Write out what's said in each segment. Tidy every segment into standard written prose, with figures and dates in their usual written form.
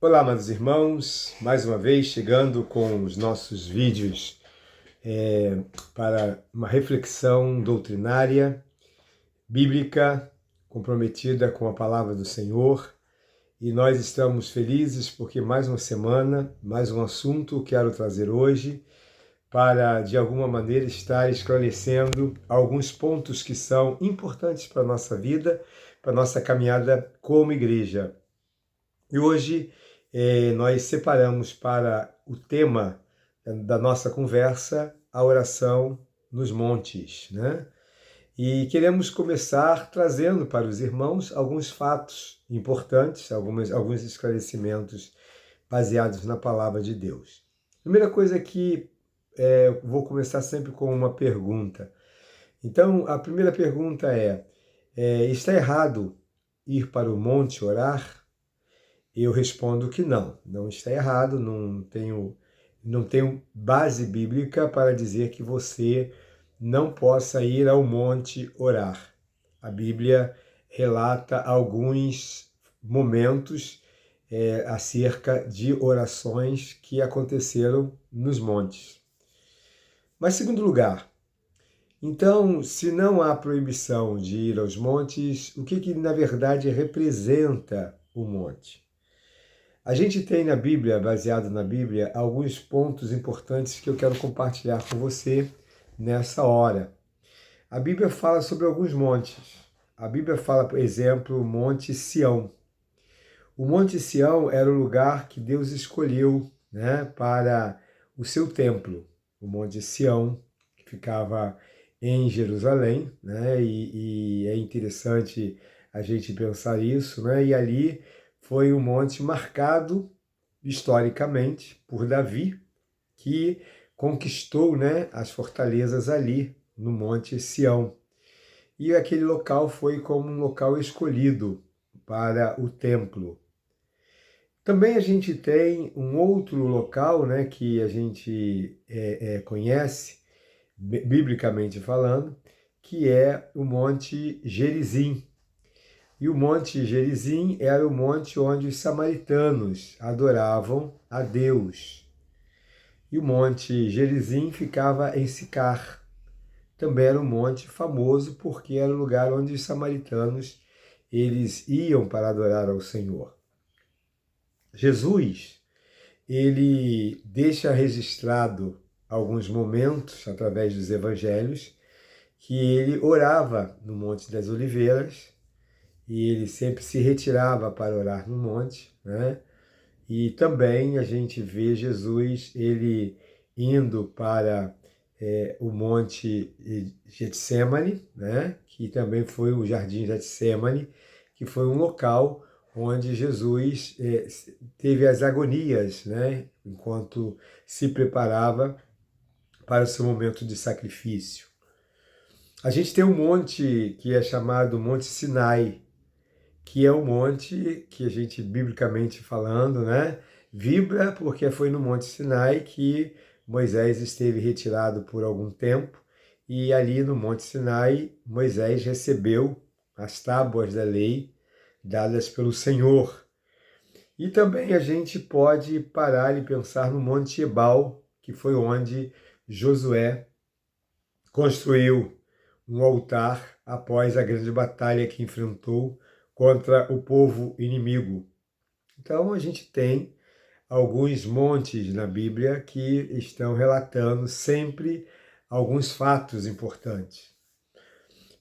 Olá, amados irmãos, mais uma vez chegando com os nossos vídeos para uma reflexão doutrinária, bíblica, comprometida com a palavra do Senhor. E nós estamos felizes porque mais uma semana, mais um assunto quero trazer hoje para, de alguma maneira, estar esclarecendo alguns pontos que são importantes para a nossa vida, para a nossa caminhada como igreja. E hoje nós separamos para o tema da nossa conversa a oração nos montes, né? E queremos começar trazendo para os irmãos alguns fatos importantes, alguns esclarecimentos baseados na palavra de Deus. Primeira coisa que vou começar sempre com uma pergunta. Então, a primeira pergunta está errado ir para o monte orar? Eu respondo que não está errado, não tenho base bíblica para dizer que você não possa ir ao monte orar. A Bíblia relata alguns momentos acerca de orações que aconteceram nos montes. Mas, segundo lugar, então, se não há proibição de ir aos montes, o que na verdade representa o monte? A gente tem na Bíblia, baseado na Bíblia, alguns pontos importantes que eu quero compartilhar com você nessa hora. A Bíblia fala sobre alguns montes. A Bíblia fala, por exemplo, o Monte Sião. O Monte Sião era o lugar que Deus escolheu, né, para o seu templo. O Monte Sião, que ficava em Jerusalém, né, e é interessante a gente pensar isso, né, e ali foi um monte marcado historicamente por Davi, que conquistou, né, as fortalezas ali no Monte Sião. E aquele local foi como um local escolhido para o templo. Também a gente tem um outro local, né, que a gente conhece, biblicamente falando, que é o Monte Gerizim. E o Monte Gerizim era o monte onde os samaritanos adoravam a Deus. E o Monte Gerizim ficava em Sicar. Também era um monte famoso porque era o lugar onde os samaritanos eles iam para adorar ao Senhor. Jesus, ele deixa registrado alguns momentos através dos evangelhos que ele orava no Monte das Oliveiras e ele sempre se retirava para orar no monte, né? E também a gente vê Jesus, ele indo para o Monte Getsemane, né? Que também foi o Jardim Getsemane, que foi um local onde Jesus teve as agonias, né? Enquanto se preparava para o seu momento de sacrifício. A gente tem um monte que é chamado Monte Sinai, que é um monte que a gente, biblicamente falando, né, vibra porque foi no Monte Sinai que Moisés esteve retirado por algum tempo e ali no Monte Sinai Moisés recebeu as tábuas da lei dadas pelo Senhor. E também a gente pode parar e pensar no Monte Ebal, que foi onde Josué construiu um altar após a grande batalha que enfrentou contra o povo inimigo. Então a gente tem alguns montes na Bíblia que estão relatando sempre alguns fatos importantes.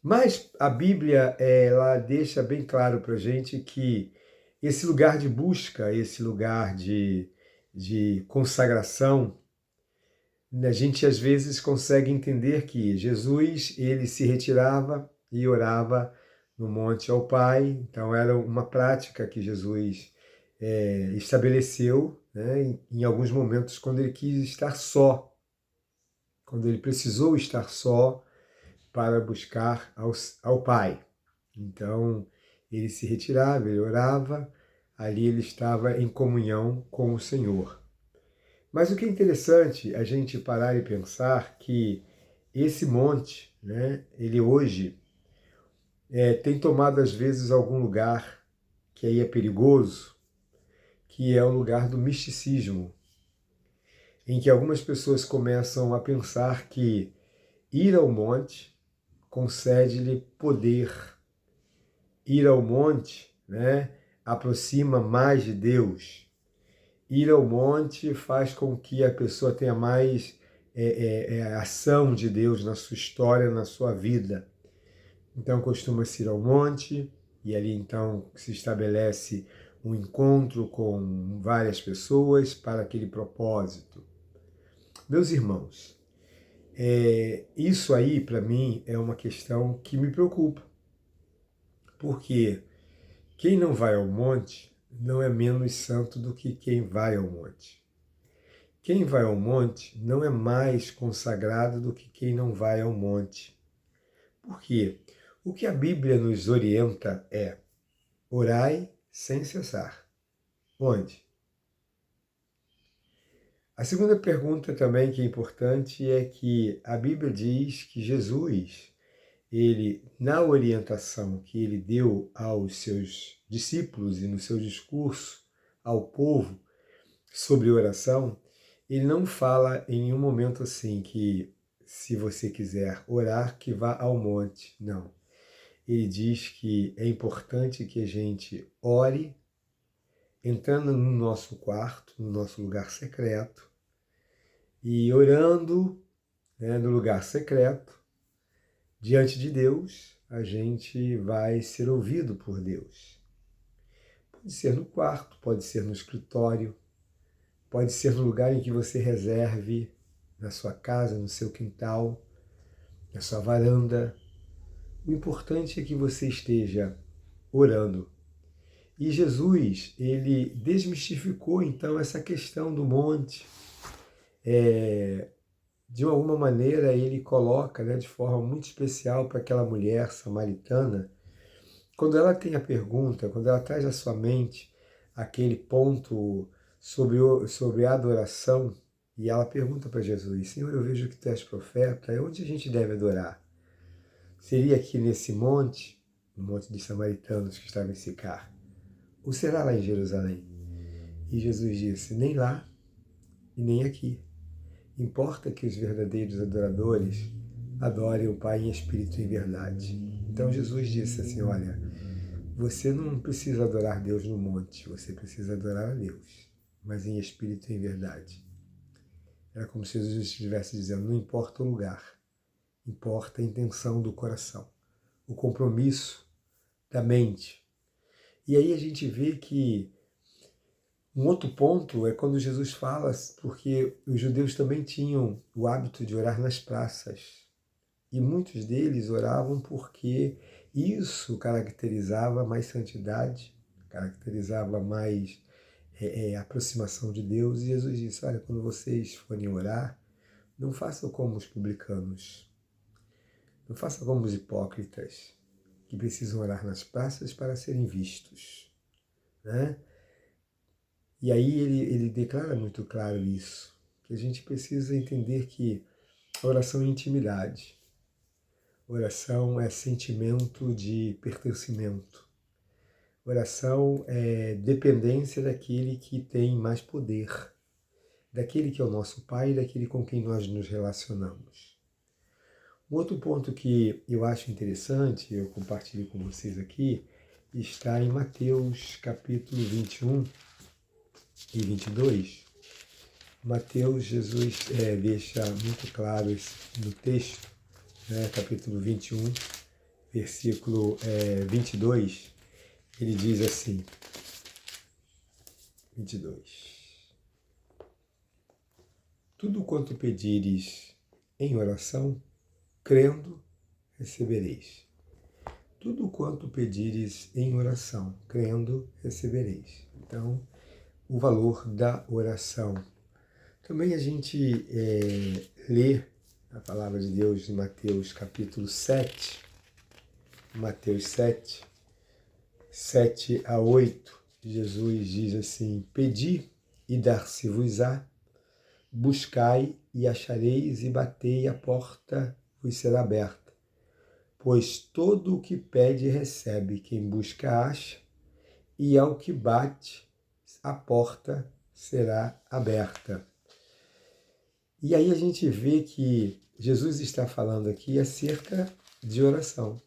Mas a Bíblia ela deixa bem claro para a gente que esse lugar de busca, esse lugar de consagração, a gente às vezes consegue entender que Jesus ele se retirava e orava no monte ao Pai, então era uma prática que Jesus estabeleceu, né, em alguns momentos quando ele quis estar só, quando ele precisou estar só para buscar ao Pai. Então ele se retirava, ele orava, ali ele estava em comunhão com o Senhor. Mas o que é interessante a gente parar e pensar que esse monte, né, ele hoje tem tomado às vezes algum lugar que aí é perigoso, que é o lugar do misticismo, em que algumas pessoas começam a pensar que ir ao monte concede-lhe poder. Ir ao monte, né, aproxima mais de Deus. Ir ao monte faz com que a pessoa tenha mais ação de Deus na sua história, na sua vida. Então costuma-se ir ao monte e ali então se estabelece um encontro com várias pessoas para aquele propósito. Meus irmãos, isso aí para mim é uma questão que me preocupa, porque quem não vai ao monte não é menos santo do que quem vai ao monte. Quem vai ao monte não é mais consagrado do que quem não vai ao monte. Por quê? O que a Bíblia nos orienta é: orai sem cessar. Onde? A segunda pergunta também que é importante é que a Bíblia diz que Jesus, ele, na orientação que ele deu aos seus discípulos e no seu discurso ao povo sobre oração, ele não fala em nenhum momento assim que se você quiser orar, que vá ao monte. Não. Ele diz que é importante que a gente ore entrando no nosso quarto, no nosso lugar secreto, e orando, né, no lugar secreto, diante de Deus, a gente vai ser ouvido por Deus. Pode ser no quarto, pode ser no escritório, pode ser no lugar em que você reserve, na sua casa, no seu quintal, na sua varanda. O importante é que você esteja orando. E Jesus, ele desmistificou então essa questão do monte. De alguma maneira ele coloca, né, de forma muito especial para aquela mulher samaritana, quando ela tem a pergunta, quando ela traz à sua mente aquele ponto sobre a adoração, e ela pergunta para Jesus: Senhor, eu vejo que tu és profeta, é onde a gente deve adorar? Seria aqui nesse monte, no monte dos samaritanos que estava em Sicar, ou será lá em Jerusalém? E Jesus disse: nem lá e nem aqui. Importa que os verdadeiros adoradores adorem o Pai em espírito e em verdade. Então Jesus disse assim: olha, você não precisa adorar Deus no monte, você precisa adorar a Deus, mas em espírito e em verdade. Era como se Jesus estivesse dizendo: não importa o lugar, importa a intenção do coração, o compromisso da mente. E aí a gente vê que um outro ponto é quando Jesus fala, porque os judeus também tinham o hábito de orar nas praças. E muitos deles oravam porque isso caracterizava mais santidade, caracterizava mais aproximação de Deus. E Jesus disse: olha, quando vocês forem orar, não façam como os publicanos, não façam como os hipócritas, que precisam orar nas praças para serem vistos, né? E aí ele declara muito claro isso, que a gente precisa entender que a oração é intimidade. Oração é sentimento de pertencimento. Oração é dependência daquele que tem mais poder, daquele que é o nosso Pai e daquele com quem nós nos relacionamos. Um outro ponto que eu acho interessante, eu compartilho com vocês aqui, está em Mateus capítulo 21 e 22. Mateus, Jesus deixa muito claro no texto, né, capítulo 21, versículo 22, ele diz assim, 22. Tudo quanto pedires em oração, crendo, recebereis. Tudo quanto pedires em oração, crendo, recebereis. Então, o valor da oração. Também a gente lê a palavra de Deus em Mateus capítulo 7, Mateus 7, 7 a 8, Jesus diz assim: pedi e dar-se-vos-á, buscai e achareis, e batei, a porta vos será aberta. Pois todo o que pede recebe, quem busca acha, e ao que bate a porta será aberta. E aí a gente vê que Jesus está falando aqui acerca de oração.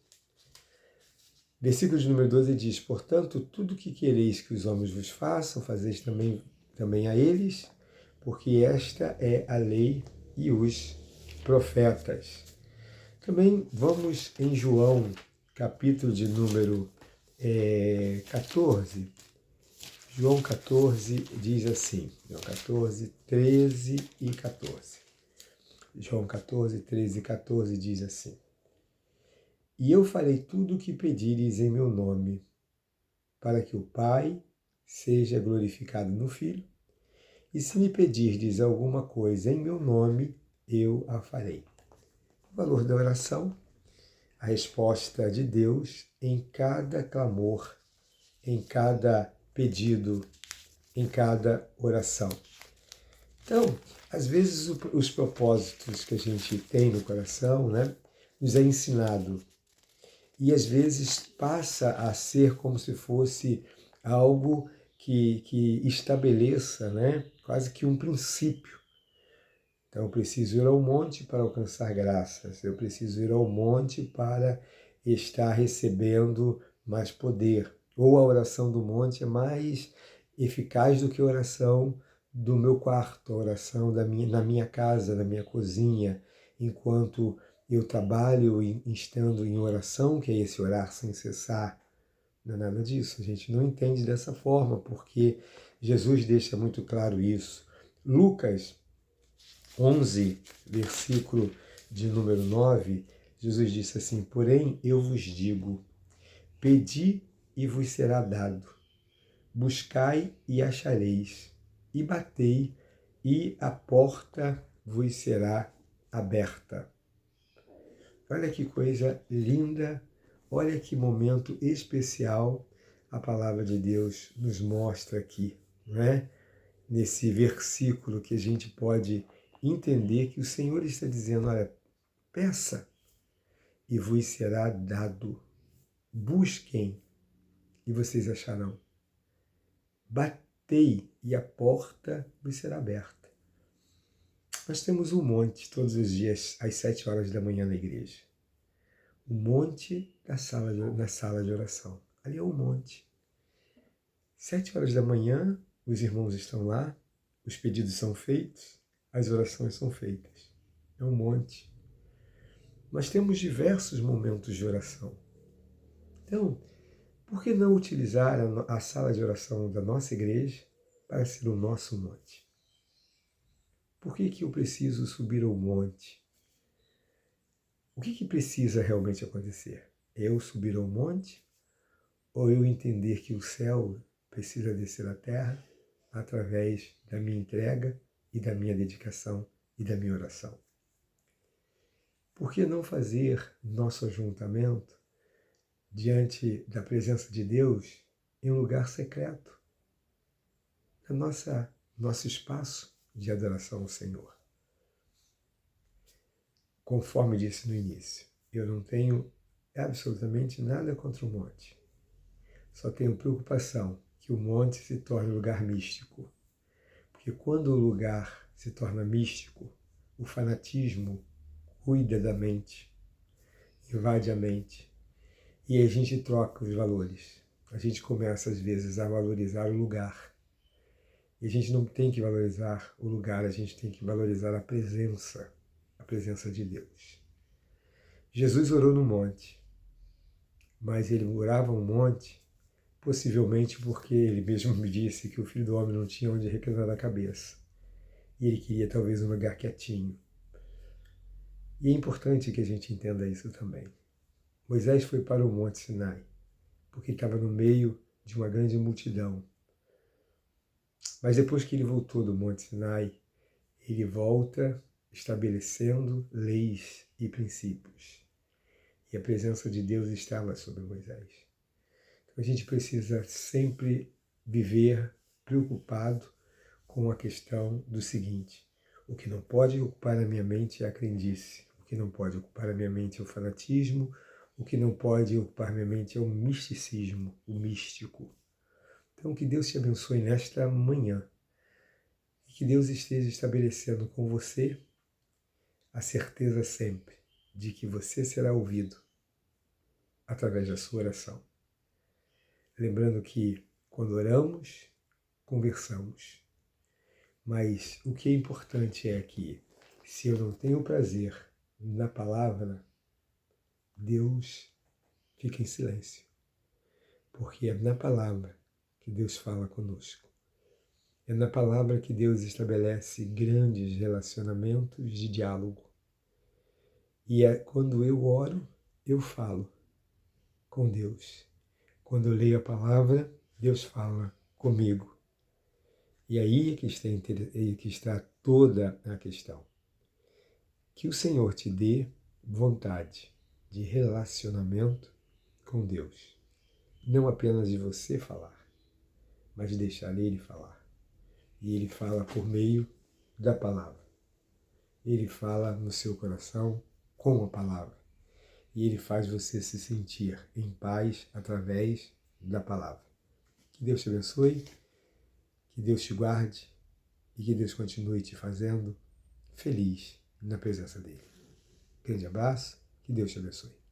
Versículo de número 12 diz: portanto, tudo o que quereis que os homens vos façam, fazeis também a eles, porque esta é a lei e os profetas. Também vamos em João, capítulo de número 14. João 14 diz assim, João 14, 13 e 14. João 14, 13 e 14 diz assim: e eu farei tudo o que pedires em meu nome, para que o Pai seja glorificado no Filho, e se me pedirdes alguma coisa em meu nome, eu a farei. O valor da oração, a resposta de Deus em cada clamor, em cada pedido, em cada oração. Então, às vezes os propósitos que a gente tem no coração, né, nos é ensinado. E às vezes passa a ser como se fosse algo que estabeleça, né, quase que um princípio. Então, eu preciso ir ao monte para alcançar graças, eu preciso ir ao monte para estar recebendo mais poder. Ou a oração do monte é mais eficaz do que a oração do meu quarto, a oração na minha casa, na minha cozinha, enquanto eu trabalho estando em oração, que é esse orar sem cessar. Não é nada disso, a gente não entende dessa forma, porque Jesus deixa muito claro isso. Lucas 11, versículo de número 9, Jesus disse assim: porém eu vos digo, pedi e vos será dado, buscai e achareis, e batei e a porta vos será aberta. Olha que coisa linda, olha que momento especial a palavra de Deus nos mostra aqui, não é? Nesse versículo que a gente pode entender que o Senhor está dizendo, olha, peça e vos será dado. Busquem e vocês acharão. Batei e a porta vos será aberta. Nós temos um monte todos os dias às 7 horas da manhã na igreja. O monte na sala de oração. Ali é um monte. 7 horas da manhã, os irmãos estão lá, os pedidos são feitos, as orações são feitas. É um monte. Nós temos diversos momentos de oração. Então, por que não utilizar a sala de oração da nossa igreja para ser o nosso monte? Por que eu preciso subir ao monte? O que precisa realmente acontecer? Eu subir ao monte ou eu entender que o céu precisa descer à terra através da minha entrega e da minha dedicação e da minha oração? Por que não fazer nosso ajuntamento diante da presença de Deus em um lugar secreto, no nosso espaço de adoração ao Senhor? Conforme disse no início, eu não tenho absolutamente nada contra o monte. Só tenho preocupação que o monte se torne um lugar místico. Porque quando o lugar se torna místico, o fanatismo cuida da mente, invade a mente, e a gente troca os valores. A gente começa, às vezes, a valorizar o lugar. E a gente não tem que valorizar o lugar, a gente tem que valorizar a presença de Deus. Jesus orou no monte, mas ele orava um monte, possivelmente porque ele mesmo me disse que o Filho do Homem não tinha onde reclinar a cabeça. E ele queria talvez um lugar quietinho. E é importante que a gente entenda isso também. Moisés foi para o Monte Sinai, porque estava no meio de uma grande multidão. Mas depois que ele voltou do Monte Sinai, ele volta estabelecendo leis e princípios. E a presença de Deus estava sobre Moisés. Então a gente precisa sempre viver preocupado com a questão do seguinte: o que não pode ocupar a minha mente é a crendice, o que não pode ocupar a minha mente é o fanatismo, o que não pode ocupar a minha mente é o misticismo, o místico. Então, que Deus te abençoe nesta manhã e que Deus esteja estabelecendo com você a certeza sempre de que você será ouvido através da sua oração. Lembrando que quando oramos, conversamos. Mas o que é importante é que, se eu não tenho prazer na palavra, Deus fica em silêncio. Porque é na palavra que Deus fala conosco. É na palavra que Deus estabelece grandes relacionamentos de diálogo. E é quando eu oro, eu falo com Deus. Quando eu leio a palavra, Deus fala comigo. E aí é que está toda a questão. Que o Senhor te dê vontade de relacionamento com Deus. Não apenas de você falar, mas de deixar Ele falar. E Ele fala por meio da palavra. Ele fala no seu coração com a palavra. E Ele faz você se sentir em paz através da palavra. Que Deus te abençoe, que Deus te guarde e que Deus continue te fazendo feliz na presença dEle. Grande abraço, que Deus te abençoe.